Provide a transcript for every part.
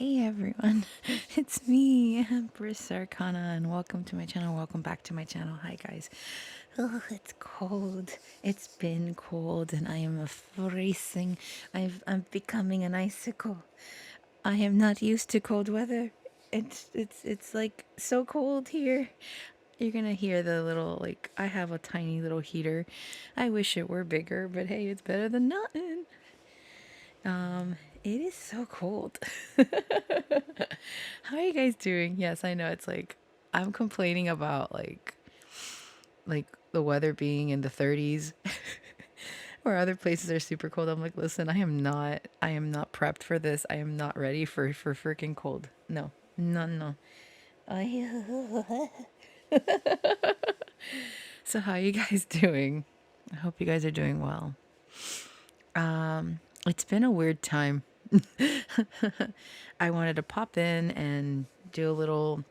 Hey everyone, it's me, Empress Arcana, and welcome to my channel. Welcome back to my channel. Hi guys. Oh, it's cold. It's been cold, and I am freezing. I'm becoming an icicle. I am not used to cold weather. It's like so cold here. You're gonna hear the little I have a tiny little heater. I wish it were bigger, but hey, it's better than nothing. It is so cold. How are you guys doing? Yes, I know it's like I'm complaining about like the weather being in the 30s or other places are super cold. I'm like, listen, I am not prepped for this. I am not ready for freaking cold. No. No, no. So how are you guys doing? I hope you guys are doing well. It's been a weird time. I wanted to pop in and do a little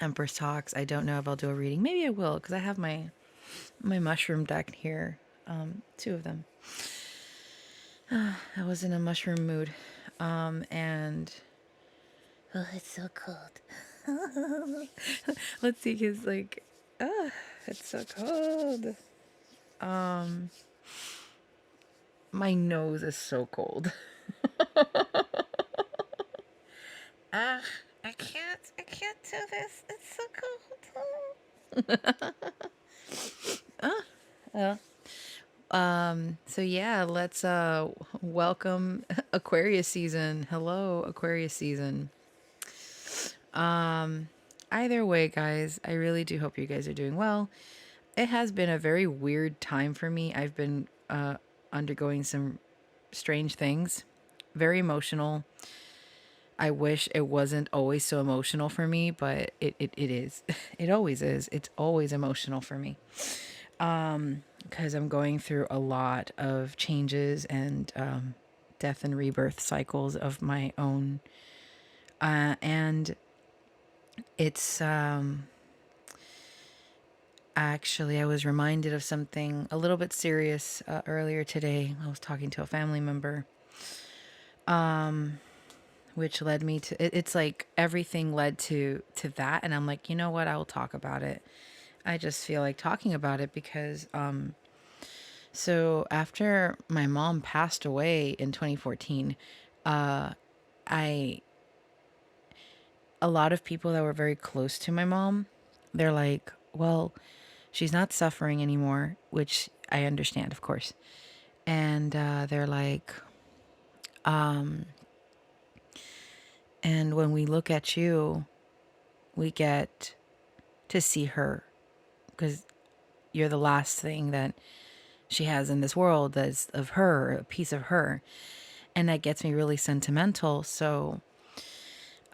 Empress Talks. I don't know if I'll do a reading. Maybe I will because I have my mushroom deck here. Two of them. I was in a mushroom mood. And oh, it's so cold. Let's see, cause it's so cold. My nose is so cold. Ah, I can't do this. It's so cold. Well, so yeah, let's welcome Aquarius season. Hello, Aquarius season. Either way, guys, I really do hope you guys are doing well. It has been a very weird time for me. I've been undergoing some strange things, very emotional. I wish it wasn't always so emotional for me, but it is. It always is. It's always emotional for me. Because I'm going through a lot of changes and death and rebirth cycles of my own. And it's actually, I was reminded of something a little bit serious earlier today. I was talking to a family member, which led me to it's like everything led to that, and I'm like, you know what, I will talk about it. I just feel like talking about it because so after my mom passed away in 2014, I a lot of people that were very close to my mom, they're like, well, she's not suffering anymore, which I understand, of course. And they're like, and when we look at you, we get to see her because you're the last thing that she has in this world that's of her, a piece of her. And that gets me really sentimental. So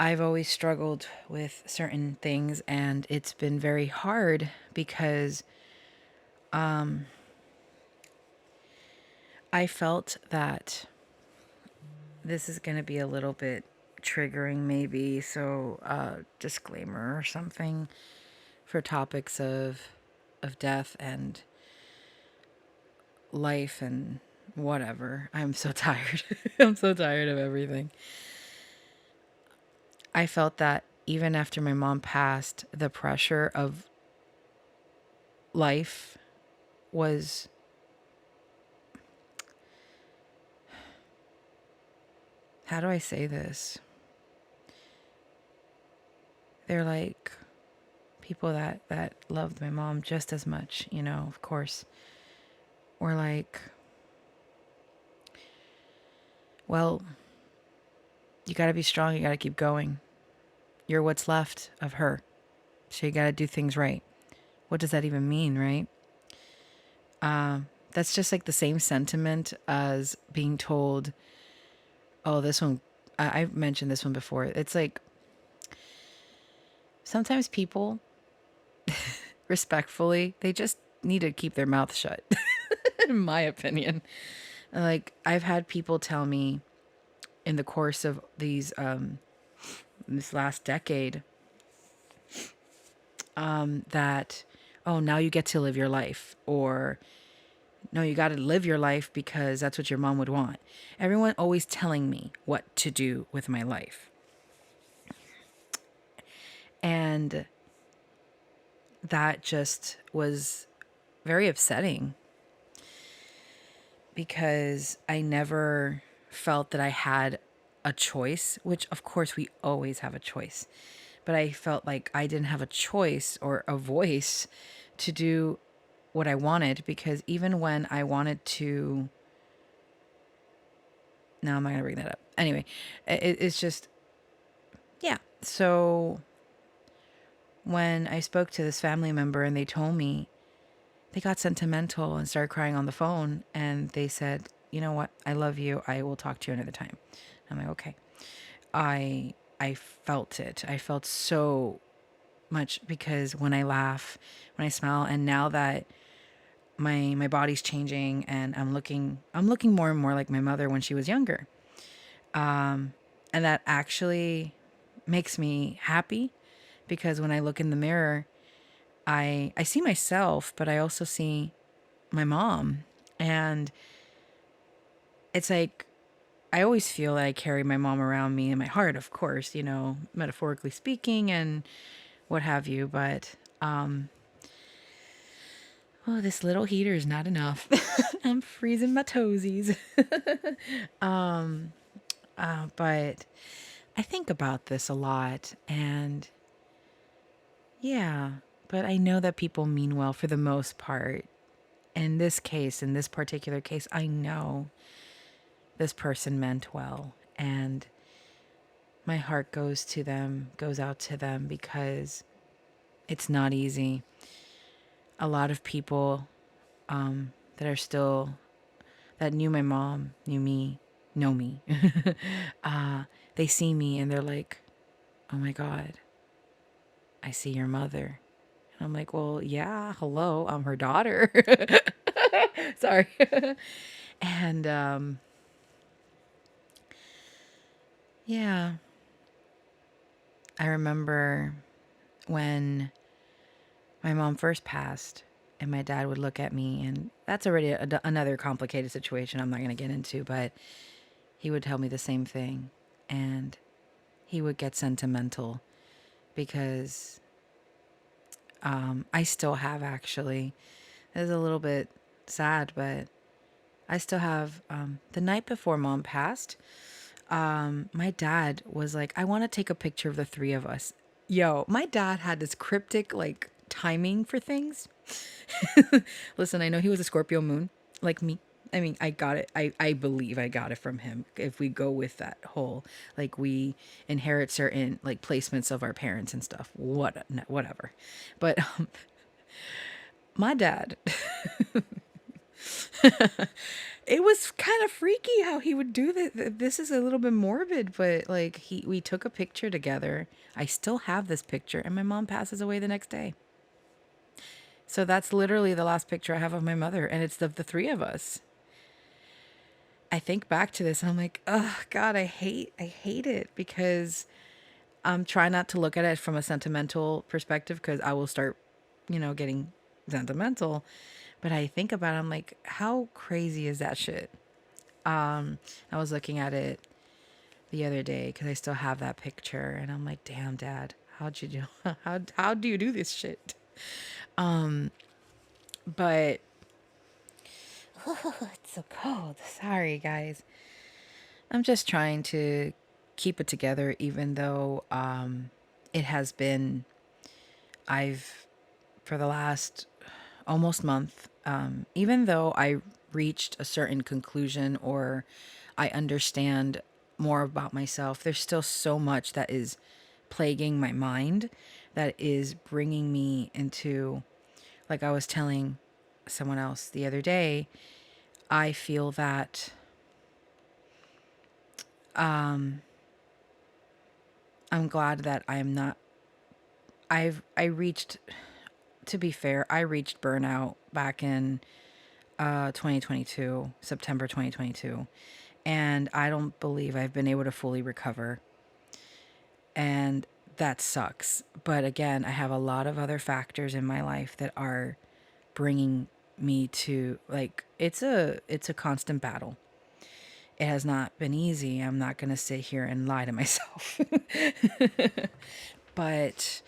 I've always struggled with certain things, and it's been very hard because I felt that this is going to be a little bit triggering, maybe. So, disclaimer or something for topics of death and life and whatever. I'm so tired. I'm so tired of everything. I felt that even after my mom passed, the pressure of life was how do I say this? They're like people that loved my mom just as much, you know, of course. Or like, well, you got to be strong, you got to keep going. You're what's left of her. So you got to do things right. What does that even mean, right? That's just like the same sentiment as being told, oh, this one, I've mentioned this one before. It's like sometimes people, respectfully, they just need to keep their mouth shut, in my opinion. Like, I've had people tell me in the course of this last decade, that, oh, now you get to live your life, or no, you got to live your life because that's what your mom would want. Everyone always telling me what to do with my life. And that just was very upsetting because I never felt that I had a choice, which of course we always have a choice. But I felt like I didn't have a choice or a voice to do what I wanted, because even when I wanted to, no, I'm not going to bring that up. Anyway, it's just, yeah. So when I spoke to this family member and they told me, they got sentimental and started crying on the phone, and they said, "You know what? I love you. I will talk to you another time." I'm like, "Okay." I felt it. I felt so much, because when I laugh, when I smile, and now that my body's changing and I'm looking more and more like my mother when she was younger. And that actually makes me happy, because when I look in the mirror, I see myself, but I also see my mom. And it's like I always feel that I carry my mom around me in my heart, of course, metaphorically speaking and what have you. But oh, this little heater is not enough. I'm freezing my toesies. But I think about this a lot, and yeah, but I know that people mean well for the most part. In this particular case, I know this person meant well, and my heart goes out to them, because it's not easy. A lot of people that are still, that knew my mom, knew me, know me. They see me and they're like, "Oh my God, I see your mother." And I'm like, "Well, yeah, hello, I'm her daughter." Sorry. And yeah, I remember when my mom first passed, and my dad would look at me, and that's already another complicated situation I'm not going to get into, but he would tell me the same thing. And he would get sentimental, because I still have, actually, it's a little bit sad, but I still have, the night before mom passed, my dad was like, "I want to take a picture of the three of us." Yo, my dad had this cryptic, like, timing for things. Listen, I know he was a Scorpio moon, like me. I mean, I got it. I believe I got it from him. If we go with that whole, like, we inherit certain, like, placements of our parents and stuff. Whatever. But my dad, it was kind of freaky how he would do this. This is a little bit morbid, but like, we took a picture together. I still have this picture, and my mom passes away the next day. So that's literally the last picture I have of my mother, and it's of the three of us. I think back to this and I'm like, "Oh God, I hate it," because I'm trying not to look at it from a sentimental perspective, because I will start, getting sentimental. But I think about it, I'm like, how crazy is that shit? I was looking at it the other day, because I still have that picture, and I'm like, "Damn, Dad, how'd you do? How do you do this shit?" But it's so cold. Sorry, guys. I'm just trying to keep it together, even though it has been, I've, for the last almost month, even though I reached a certain conclusion, or I understand more about myself, there's still so much that is plaguing my mind, that is bringing me into, like I was telling someone else the other day, I feel that I'm glad that I'm not, I reached, to be fair, I reached burnout back in 2022, September 2022. And I don't believe I've been able to fully recover. And that sucks. But again, I have a lot of other factors in my life that are bringing me to, like, it's a constant battle. It has not been easy. I'm not going to sit here and lie to myself. But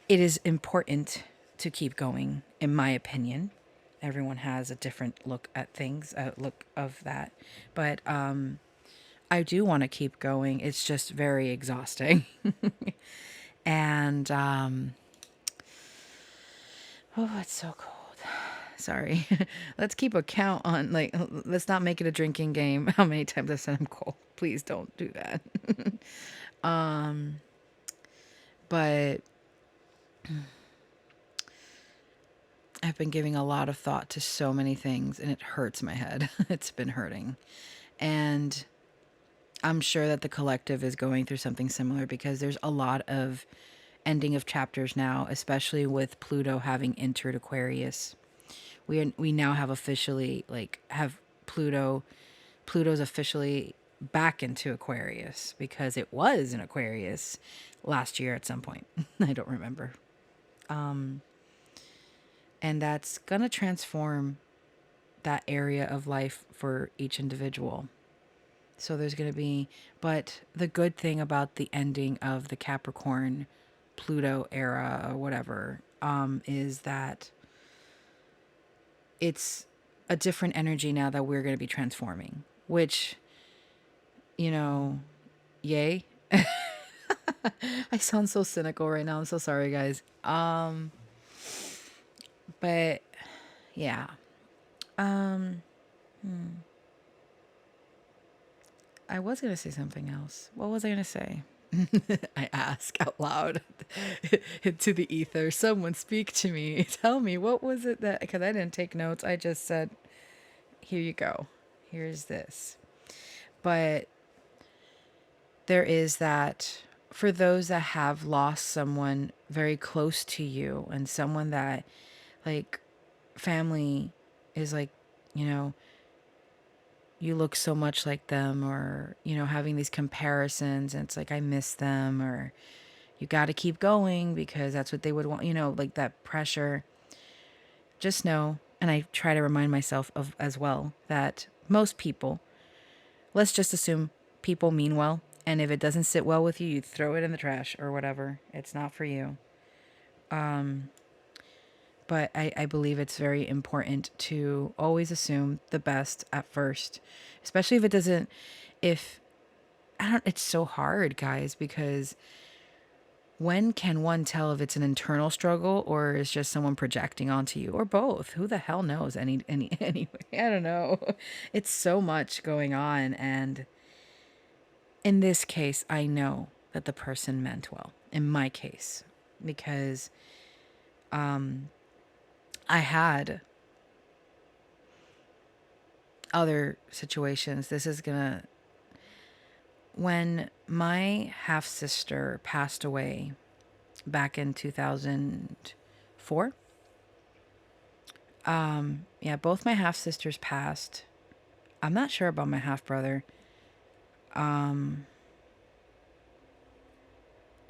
it is important to keep going, in my opinion. Everyone has a different look at things, look of that. But I do want to keep going. It's just very exhausting. And, oh, it's so cold. Sorry. Let's keep a count on, like, let's not make it a drinking game. How many times I said I'm cold. Please don't do that. But I've been giving a lot of thought to so many things and it hurts my head. It's been hurting. And I'm sure that the collective is going through something similar because there's a lot of ending of chapters now, especially with Pluto having entered Aquarius. We now have officially have Pluto's officially back into Aquarius because it was in Aquarius last year at some point. I don't remember. And that's going to transform that area of life for each individual. So there's going to be, but the good thing about the ending of the Capricorn Pluto era or whatever, is that it's a different energy now that we're going to be transforming, which, yay. I sound so cynical right now. I'm so sorry, guys. But yeah. I was going to say something else. What was I going to say? I ask out loud into the ether. Someone speak to me. Tell me, what was it that, because I didn't take notes. I just said, here you go. Here's this. But there is that for those that have lost someone very close to you and someone that like family is like, you know, you look so much like them or, having these comparisons and it's like, I miss them or you got to keep going because that's what they would want, like that pressure. Just know, and I try to remind myself of as well, that most people, let's just assume people mean well. And if it doesn't sit well with you, you throw it in the trash or whatever. It's not for you. But I believe it's very important to always assume the best at first, especially if it doesn't, if, I don't, it's so hard, guys, because when can one tell if it's an internal struggle or is just someone projecting onto you or both? Who the hell knows? Anyway, I don't know. It's so much going on. And in this case, I know that the person meant well in my case, because, I had other situations. This is gonna, when my half sister passed away back in 2004. Yeah, both my half sisters passed. I'm not sure about my half brother.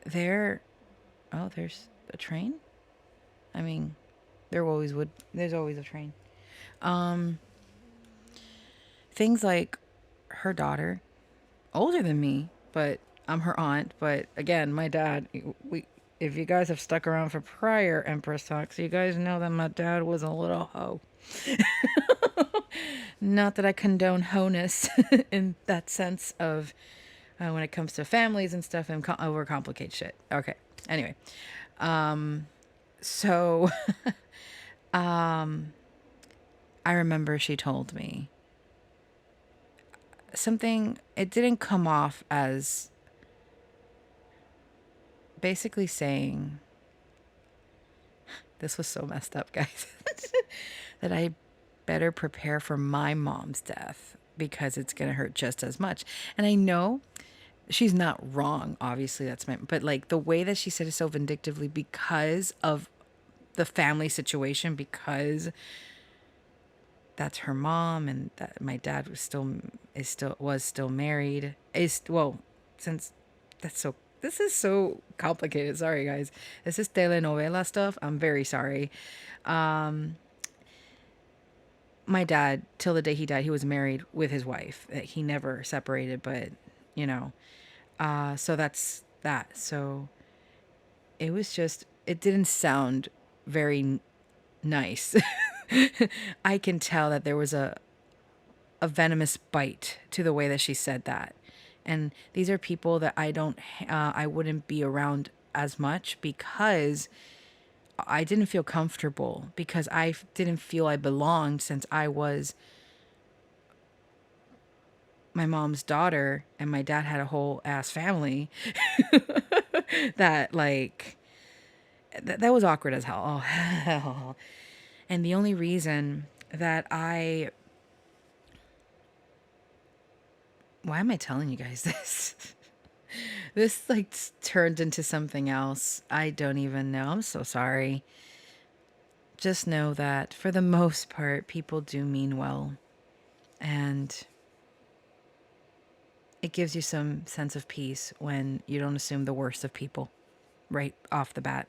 There, oh, there's a train. I mean, there always would. There's always a train. Things like her daughter, older than me, but I'm her aunt. But again, my dad, we, if you guys have stuck around for prior Empress Talks, you guys know that my dad was a little hoe. Not that I condone honess in that sense of when it comes to families and stuff and overcomplicate shit. Okay. Anyway, so I remember she told me something, it didn't come off as basically saying, this was so messed up, guys, that I better prepare for my mom's death because it's going to hurt just as much. And I know she's not wrong. Obviously, that's my, but like the way that she said it so vindictively because of the family situation, because that's her mom and that my dad was still married. Well, since that's so, this is so complicated. Sorry, guys. This is telenovela stuff. I'm very sorry. My dad, till the day he died, he was married with his wife. He never separated, but, so that's that. So it was just, it didn't sound very nice. I can tell that there was a venomous bite to the way that she said that. And these are people that I wouldn't be around as much because I didn't feel comfortable, because I didn't feel I belonged, since I was my mom's daughter and my dad had a whole ass family that like that was awkward as hell. Oh hell. And the only reason that I why am I telling you guys this? This like turned into something else. I don't even know. I'm so sorry. Just know that for the most part, people do mean well. And it gives you some sense of peace when you don't assume the worst of people right off the bat.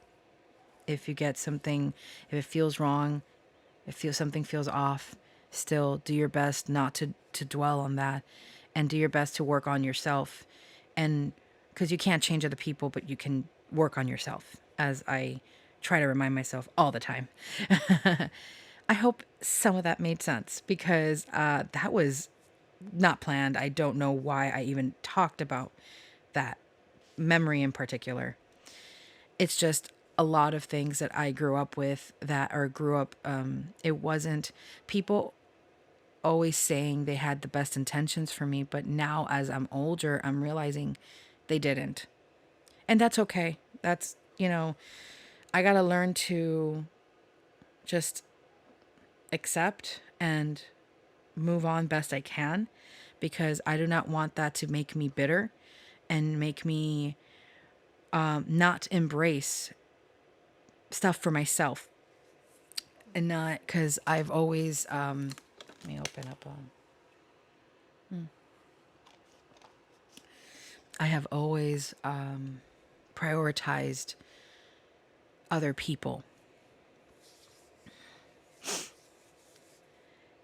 If you get something, if it feels wrong, something feels off, still do your best not to dwell on that, and do your best to work on yourself. And because you can't change other people, but you can work on yourself, as I try to remind myself all the time. I hope some of that made sense, because that was not planned. I don't know why I even talked about that memory in particular. It's just a lot of things that I grew up with that, or grew up, it wasn't people always saying they had the best intentions for me, but now as I'm older, I'm realizing they didn't. And that's okay. That's, I got to learn to just accept and move on best I can, because I do not want that to make me bitter and make me not embrace stuff for myself. And not because I've always, let me open up. I have always prioritized other people.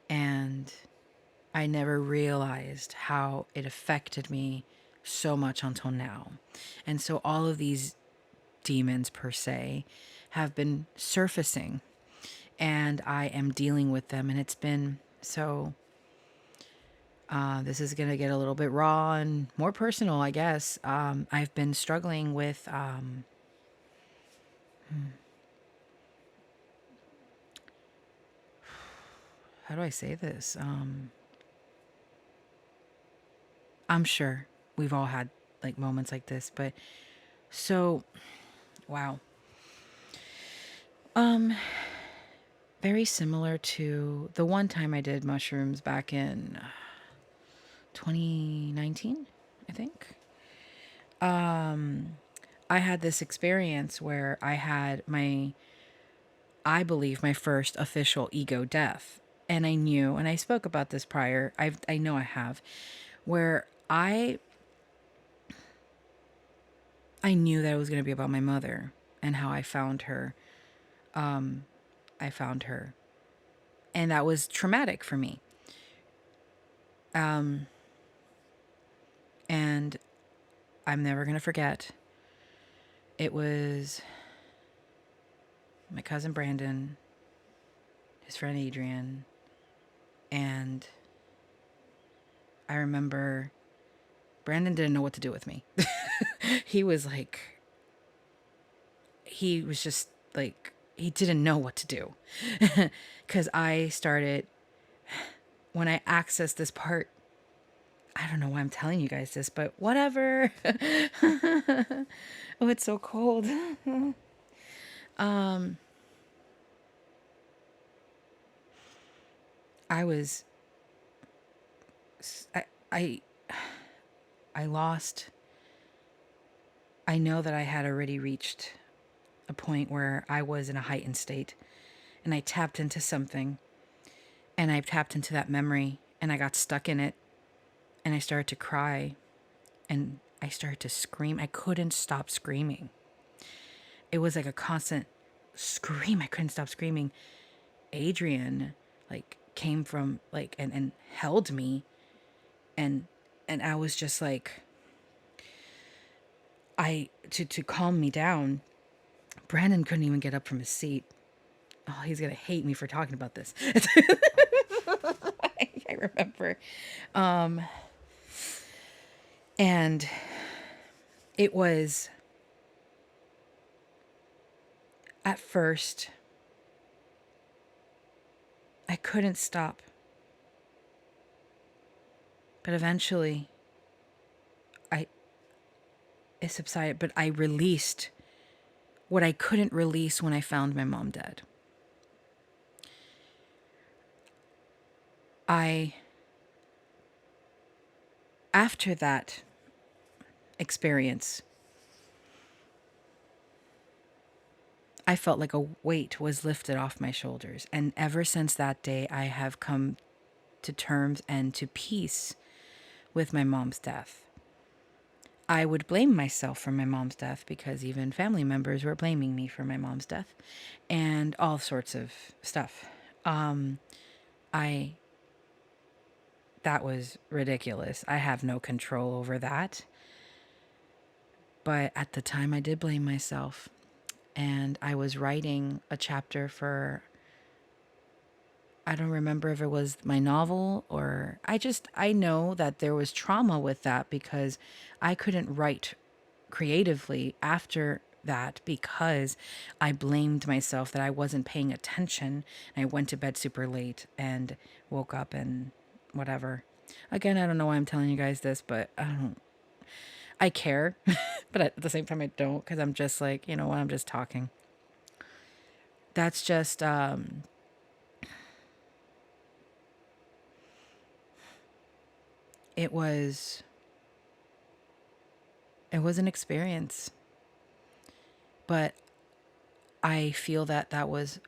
And I never realized how it affected me so much until now. And so all of these demons, per se, have been surfacing, and I am dealing with them. And it's been so. This is going to get a little bit raw and more personal, I guess. I've been struggling with. How do I say this? I'm sure we've all had like moments like this, but so, wow. Very similar to the one time I did mushrooms back in 2019, I think. I had this experience where I believe, my first official ego death. And I knew, and I spoke about this prior, I know I have, where I knew that it was going to be about my mother and how I found her. I found her. And that was traumatic for me. And I'm never going to forget. It was my cousin Brandon, his friend Adrian, and I remember Brandon didn't know what to do with me. he was just like, he didn't know what to do. Because I started, when I accessed this part, I don't know why I'm telling you guys this, but whatever. Oh, it's so cold. I was, I, I, I lost. I know that I had already reached a point where I was in a heightened state, and I tapped into something, and I tapped into that memory, and I got stuck in it, and I started to cry, and I started to scream. I couldn't stop screaming. It was like a constant scream. I couldn't stop screaming. Adrian like came from like and held me, and I was just like, I to calm me down. Brandon couldn't even get up from his seat. Oh, he's going to hate me for talking about this. I remember. And it was at first, I couldn't stop. But eventually, I it subsided, but I released what I couldn't release when I found my mom dead. I After that experience, I felt like a weight was lifted off my shoulders. And ever since that day, I have come to terms and to peace with my mom's death. I would blame myself for my mom's death because even family members were blaming me for my mom's death and all sorts of stuff. I That was ridiculous. I have no control over that. But at the time I did blame myself, and I was writing a chapter for, I don't remember if it was my novel or I know that there was trauma with that because I couldn't write creatively after that because I blamed myself that I wasn't paying attention. I went to bed super late and woke up and whatever. Again, I don't know why I'm telling you guys this, but I care, but at the same time I don't because I'm just like, you know what, I'm just talking. That's just it was an experience, but I feel that that was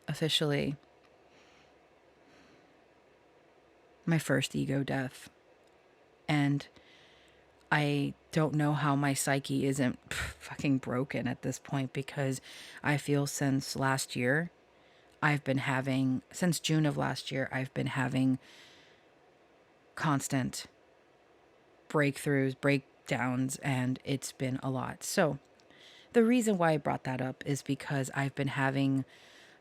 officially my first ego death. And I don't know how my psyche isn't fucking broken at this point because I feel since last year, since June of last year, I've been having constant breakthroughs, breakdowns, and it's been a lot. So the reason why I brought that up is because I've been having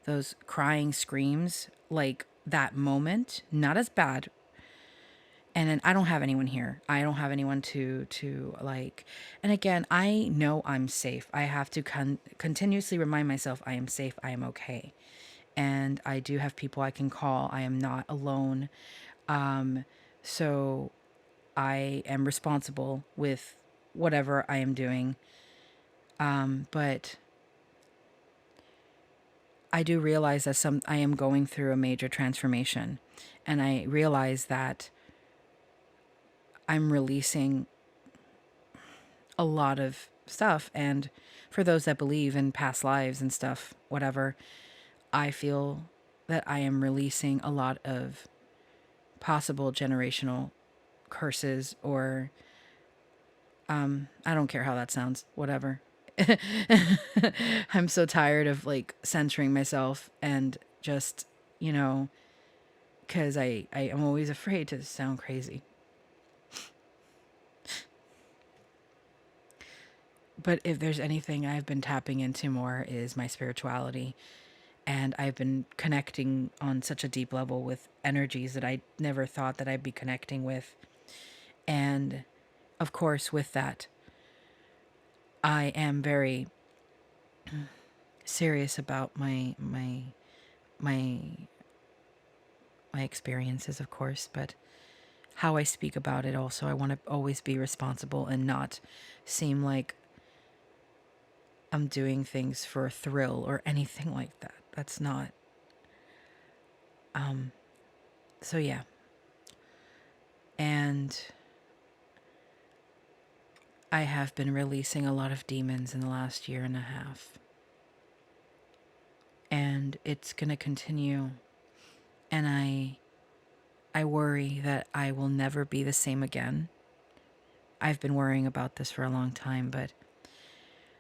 those crying screams, like that moment, not as bad. And then I don't have anyone here. I don't have anyone to like. And again, I know I'm safe. I have to continuously remind myself I am safe. I am okay. And I do have people I can call. I am not alone. So I am responsible with whatever I am doing. But I do realize that I am going through a major transformation, and I realize that I'm releasing a lot of stuff. And for those that believe in past lives and stuff, whatever, I feel that I am releasing a lot of possible generational curses or I don't care how that sounds, whatever. I'm so tired of like censoring myself and just, you know, because I am always afraid to sound crazy. But if there's anything I've been tapping into more is my spirituality. And I've been connecting on such a deep level with energies that I never thought that I'd be connecting with. And of course, with that, I am very serious about my my experiences, of course, but how I speak about it also. I want to always be responsible and not seem like I'm doing things for a thrill or anything like that. That's not. So yeah. And I have been releasing a lot of demons in the last year and a half. And it's going to continue. And I worry that I will never be the same again. I've been worrying about this for a long time, but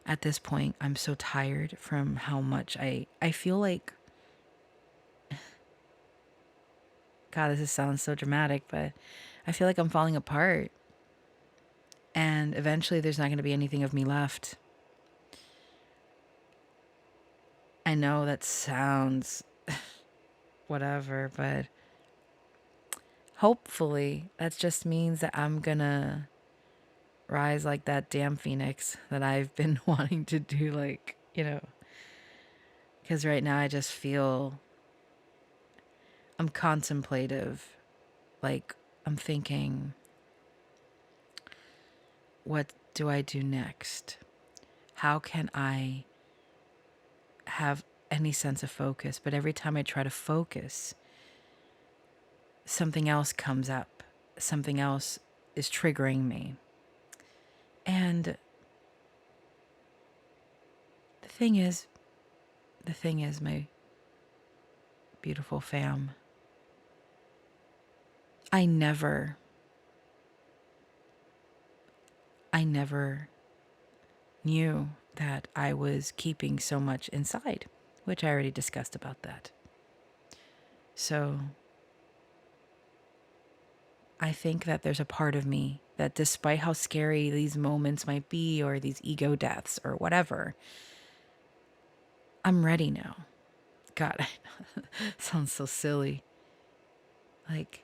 at this point, I'm so tired from how much I feel like, God, sounds so dramatic, but I feel like I'm falling apart. And eventually there's not going to be anything of me left. I know that sounds whatever, but hopefully that just means that I'm gonna rise like that damn phoenix that I've been wanting to do, like, because right now I just feel I'm contemplative. Like, I'm thinking, what do I do next? How can I have any sense of focus? But every time I try to focus, something else comes up. Something else is triggering me. And the thing is, my beautiful fam, I never knew that I was keeping so much inside, which I already discussed about that. So I think that there's a part of me that, despite how scary these moments might be, or these ego deaths or whatever, I'm ready now. God, sounds so silly. Like,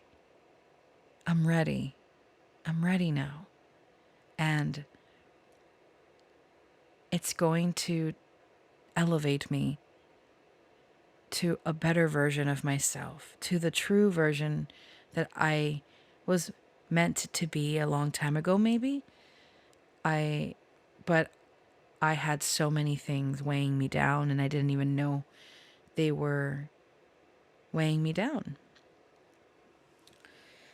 I'm ready. I'm ready now. And it's going to elevate me to a better version of myself, to the true version that I was meant to be a long time ago, maybe. But I had so many things weighing me down, and I didn't even know they were weighing me down.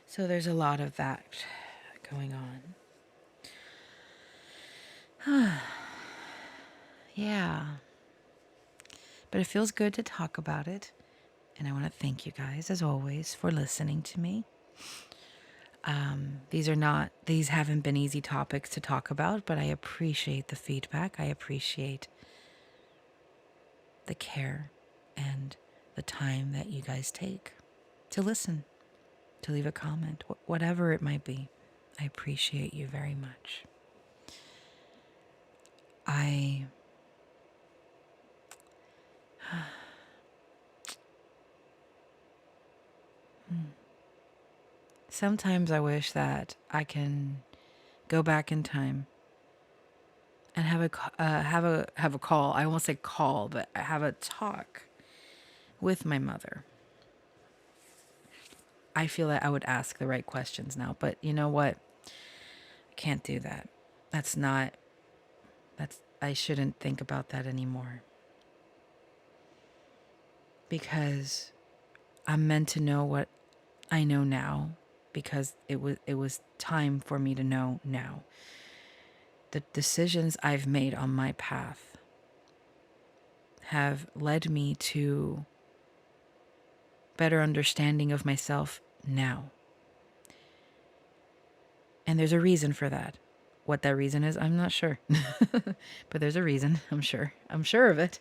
So there's a lot of that going on. Yeah. But it feels good to talk about it. And I want to thank you guys, as always, for listening to me. These haven't been easy topics to talk about, but I appreciate the feedback. I appreciate the care and the time that you guys take to listen, to leave a comment, whatever it might be. I appreciate you very much. I Sometimes I wish that I can go back in time and have a call. I won't say call, but have a talk with my mother. I feel that I would ask the right questions now, but you know what? I can't do that. That's not that's I shouldn't think about that anymore. Because I'm meant to know what I know now, because it was time for me to know now. The decisions I've made on my path have led me to better understanding of myself now. And there's a reason for that. What that reason is, I'm not sure. But there's a reason, I'm sure. I'm sure of it.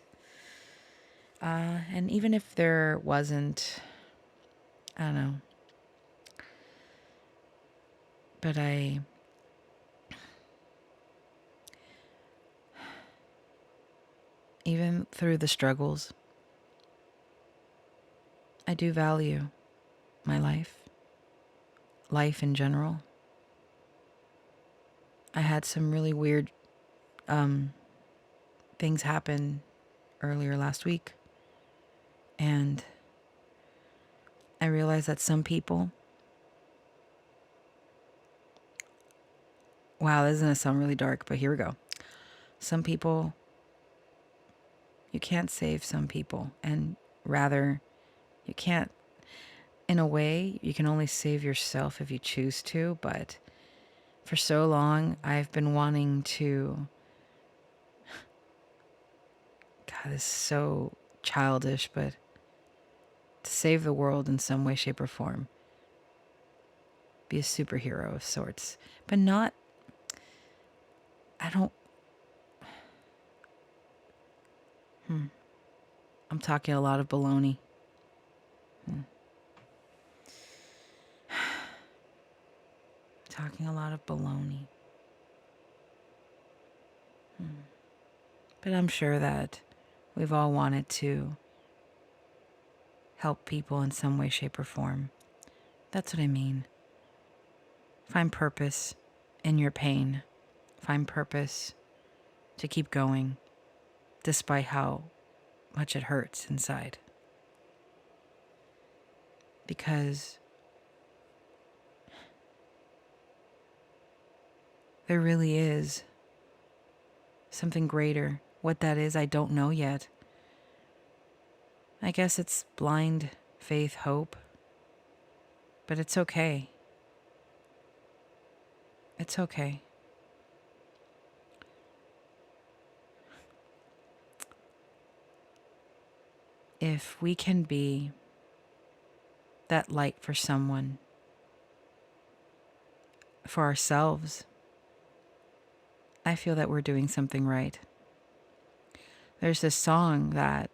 And even if there wasn't, I don't know. But even through the struggles, I do value my life in general. I had some really weird things happen earlier last week. And I realized that some people, wow, this is going to sound really dark, but here we go. Some people, you can't save some people. And rather, you can't, in a way, you can only save yourself if you choose to. But for so long, I've been wanting to, God, this is so childish, but to save the world in some way, shape, or form. Be a superhero of sorts. But not, I don't, I'm talking a lot of baloney. Talking a lot of baloney. But I'm sure that We've all wanted to help people in some way, shape, or form. That's what I mean. Find purpose in your pain. Find purpose to keep going despite how much it hurts inside. Because there really is something greater. What that is, I don't know yet. I guess it's blind faith, hope. But it's okay. It's okay. If we can be that light for someone, for ourselves, I feel that we're doing something right. There's this song that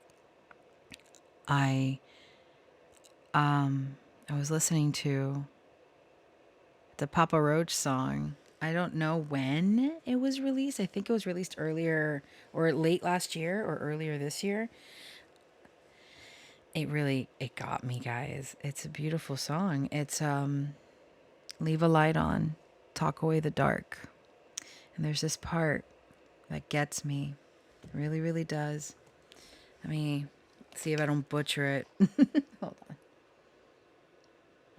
I was listening to, the Papa Roach song. I don't know when it was released. I think it was released earlier or late last year or earlier this year. It got me, guys. It's a beautiful song. It's Leave a Light On, Talk Away the Dark. And there's this part that gets me. It really, really does. Let me see if I don't butcher it. Hold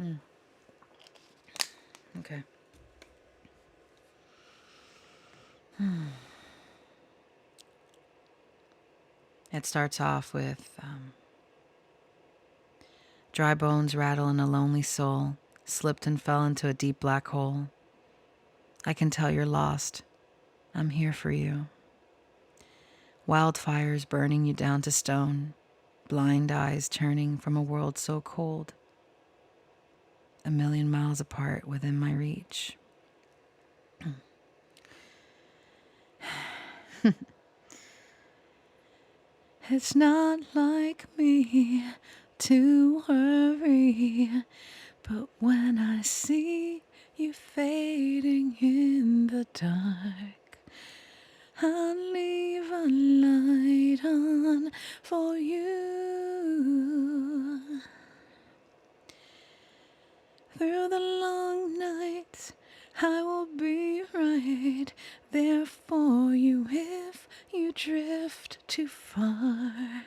on. Okay. It starts off with dry bones rattle in a lonely soul, slipped and fell into a deep black hole. I can tell you're lost. I'm here for you. Wildfires burning you down to stone, blind eyes turning from a world so cold, a million miles apart within my reach. It's not like me to worry, but when I see you fading in the dark, I'll leave a light on for you. Through the long nights, I will be right there for you if you drift too far.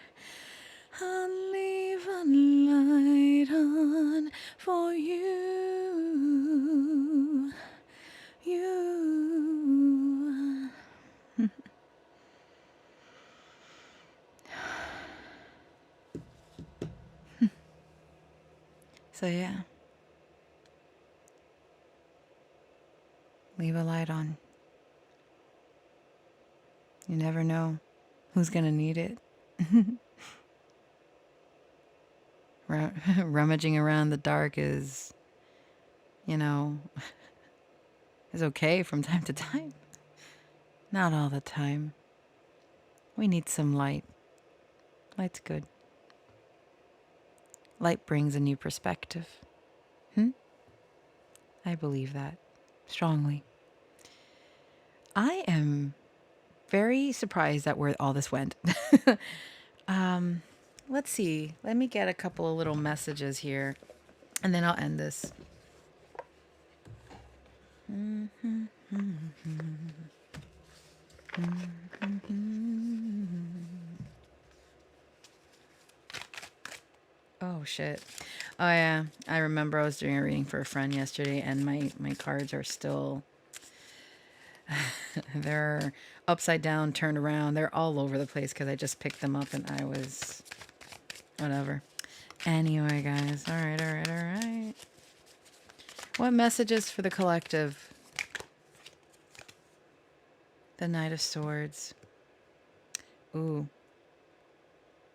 I'll leave a light on for you. You. So yeah. Leave a light on. You never know who's going to need it. Rummaging around the dark is, is okay from time to time. Not all the time. We need some light. Light's good. Light brings a new perspective. I believe that strongly. I am very surprised at where all this went. Let's see. Let me get a couple of little messages here, and then I'll end this. Oh, shit. Oh, yeah. I remember I was doing a reading for a friend yesterday, and my cards are still... they're upside down, turned around. They're all over the place because I just picked them up and I was... whatever. Anyway, guys. All right. What messages for the collective? The Knight of Swords. Ooh.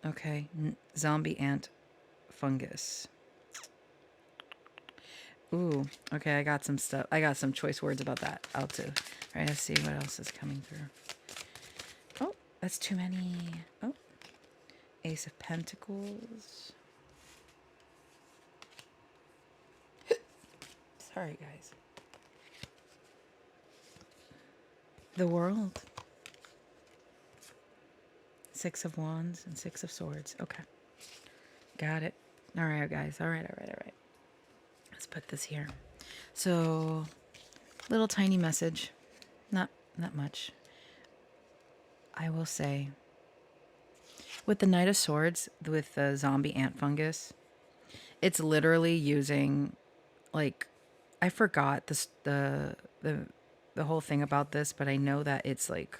Okay. Zombie ant fungus. Ooh. Okay, I got some stuff. I got some choice words about that. I'll do. All right, let's see what else is coming through. Oh, that's too many. Oh. Ace of Pentacles. Sorry, guys. The World. Six of Wands and Six of Swords. Okay. Got it. All right, guys. All right, all right, all right. Let's put this here. So, little tiny message. Not much. I will say, with the Knight of Swords, with the zombie ant fungus, it's literally using, like, I forgot the whole thing about this, but I know that it's like,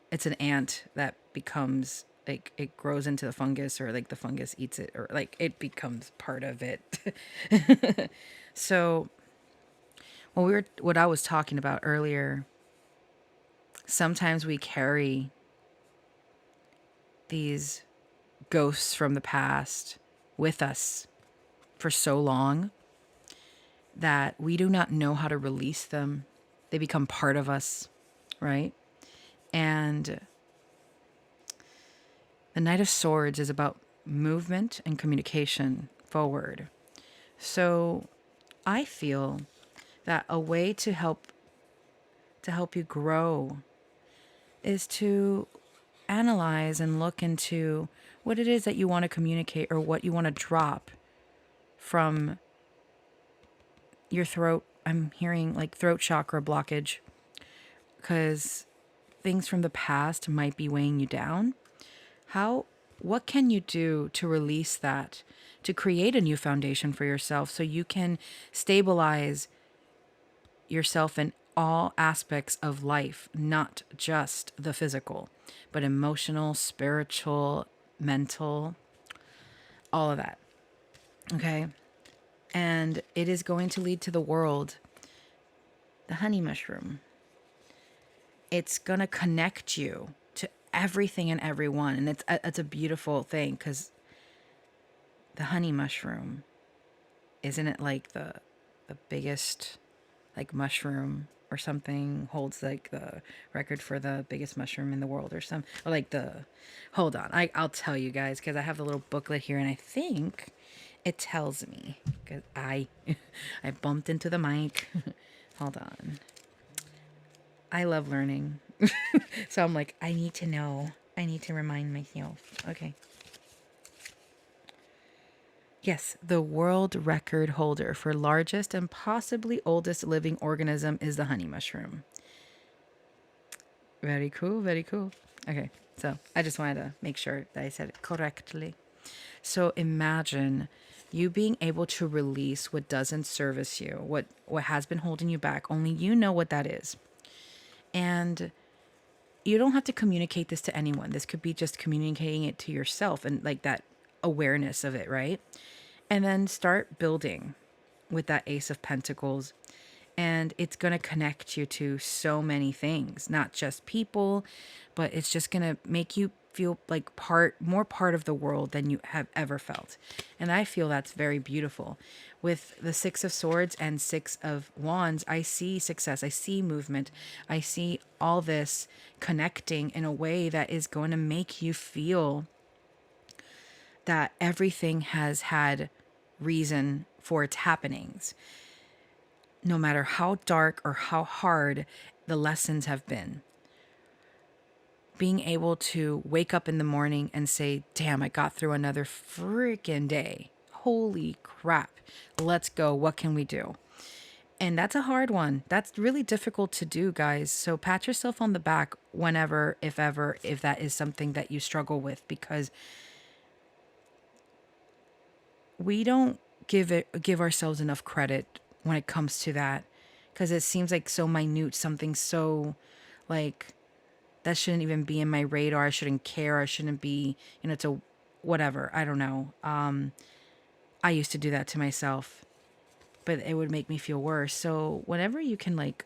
it's an ant that becomes, like, it grows into the fungus, or like the fungus eats it, or like it becomes part of it. So what I was talking about earlier, sometimes we carry these ghosts from the past with us for so long that we do not know how to release them. They become part of us, right? And the Knight of Swords is about movement and communication forward. So I feel that a way to help you grow is to analyze and look into what it is that you want to communicate, or what you want to drop from your throat. I'm hearing like throat chakra blockage, because things from the past might be weighing you down. What can you do to release that, to create a new foundation for yourself, so you can stabilize yourself in all aspects of life, not just the physical, but emotional, spiritual, mental, all of that. Okay? And it is going to lead to the world, the honey mushroom. It's going to connect you to everything and everyone. And it's a beautiful thing, because the honey mushroom, isn't it like the biggest, like, mushroom or something, holds like the record for the biggest mushroom in the world, or some, or like the, hold on, I'll tell you guys, because I have the little booklet here, and I think it tells me, because I I bumped into the mic. Hold on. I love learning. So I'm like, I need to know. I need to remind myself. Okay. Yes, the world record holder for largest and possibly oldest living organism is the honey mushroom. Very cool, very cool. Okay, so I just wanted to make sure that I said it correctly. So imagine you being able to release what doesn't service you, what has been holding you back. Only you know what that is. And you don't have to communicate this to anyone. This could be just communicating it to yourself, and like that awareness of it, right? And then start building with that Ace of Pentacles. And it's going to connect you to so many things, not just people, but it's just going to make you feel like more part of the world than you have ever felt. And I feel that's very beautiful. With the Six of Swords and Six of Wands, I see success, I see movement, I see all this connecting in a way that is going to make you feel that everything has had reason for its happenings, no matter how dark or how hard the lessons have been. Being able to wake up in the morning and say, damn, I got through another freaking day. Holy crap. Let's go. What can we do? And that's a hard one. That's really difficult to do, guys. So pat yourself on the back whenever, if ever, if that is something that you struggle with, because we don't give ourselves enough credit when it comes to that, because it seems like so minute, something so like that shouldn't even be in my radar. I shouldn't care. I shouldn't be, it's a whatever. I don't know. I used to do that to myself, but it would make me feel worse. So whenever you can like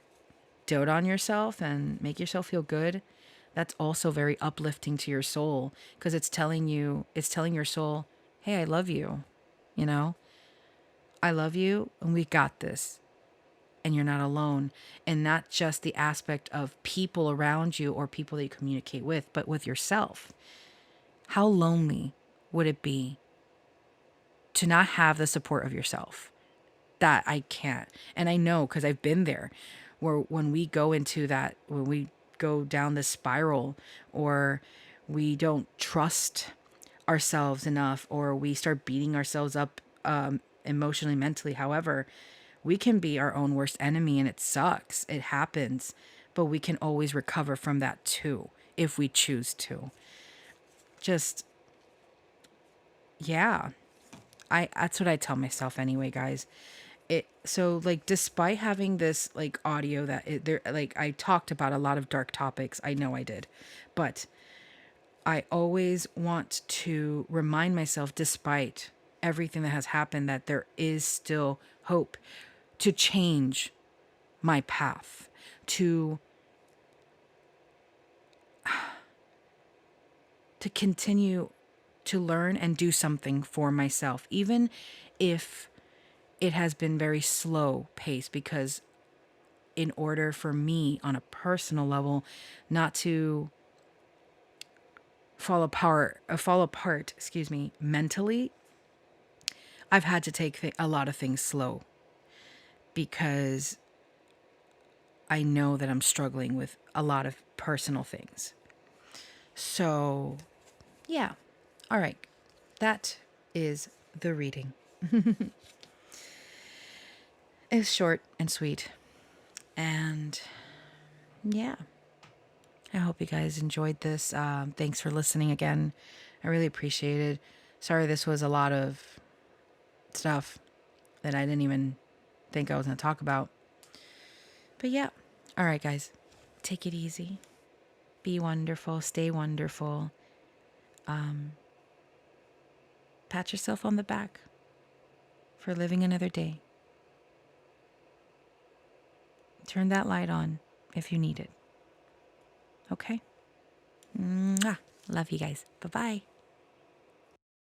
dote on yourself and make yourself feel good, that's also very uplifting to your soul, because it's telling your soul, hey, I love you. I love you, and we got this. And you're not alone. And not just the aspect of people around you or people that you communicate with, but with yourself. How lonely would it be to not have the support of yourself? That I can't. And I know, because I've been there, where when we go into that, when we go down the spiral, or we don't trust ourselves enough, or we start beating ourselves up emotionally, mentally. However, we can be our own worst enemy, and it sucks. It happens, but we can always recover from that too if we choose to. Just, yeah. That's what I tell myself anyway, guys. So like, despite having this like audio that there, like, I talked about a lot of dark topics. I know I did. But I always want to remind myself, despite everything that has happened, that there is still hope to change my path, to continue to learn and do something for myself, even if it has been very slow pace, because in order for me on a personal level not to fall apart, excuse me, mentally, I've had to take a lot of things slow, because I know that I'm struggling with a lot of personal things. So, yeah. All right. That is the reading. It's short and sweet. And yeah, I hope you guys enjoyed this. Thanks for listening again. I really appreciate it. Sorry, this was a lot of stuff that I didn't even think I was going to talk about. But yeah. All right, guys. Take it easy. Be wonderful. Stay wonderful. Pat yourself on the back for living another day. Turn that light on if you need it. Okay? Mwah. Love you guys. Bye-bye.